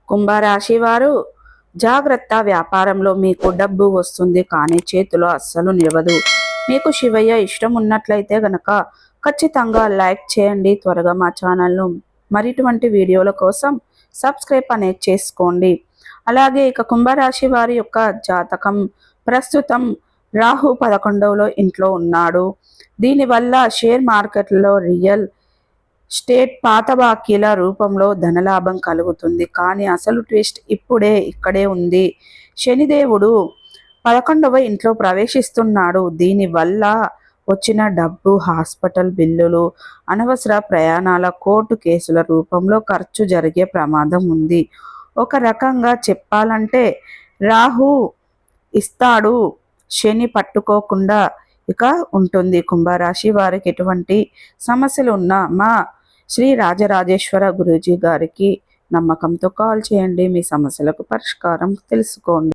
కుంభరాశి వారు జాగ్రత్త, వ్యాపారంలో మీకు డబ్బు వస్తుంది కానీ చేతిలో అస్సలు నిలవదు. మీకు శివయ్య ఇష్టం ఉన్నట్లయితే గనక ఖచ్చితంగా లైక్ చేయండి. త్వరగా మా ఛానల్ను మరిటువంటి వీడియోల కోసం సబ్స్క్రైబ్ అనేది చేసుకోండి. అలాగే ఇక కుంభరాశి వారి యొక్క జాతకం ప్రస్తుతం రాహు 11వ ఇంట్లో ఉన్నాడు. దీనివల్ల షేర్ మార్కెట్లో రియల్ స్టేట్ పాత బాకీల రూపంలో ధనలాభం కలుగుతుంది. కానీ అసలు ట్విస్ట్ ఇక్కడే ఉంది. శనిదేవుడు 11వ ఇంట్లో ప్రవేశిస్తున్నాడు. దీనివల్ల వచ్చిన డబ్బు, హాస్పిటల్ బిల్లులు, అనవసర ప్రయాణాల, కోర్టు కేసుల రూపంలో ఖర్చు జరిగే ప్రమాదం ఉంది. ఒక రకంగా చెప్పాలంటే రాహు ఇస్తాడు, శని పట్టుకోకుండా ఇక ఉంటుంది. కుంభరాశి వారికి ఎటువంటి సమస్యలు ఉన్నా మా శ్రీ రాజరాజేశ్వర గురూజీ గారికి నమ్మకంతో కాల్ చేయండి. మీ సమస్యలకు పరిష్కారం తెలుసుకోండి.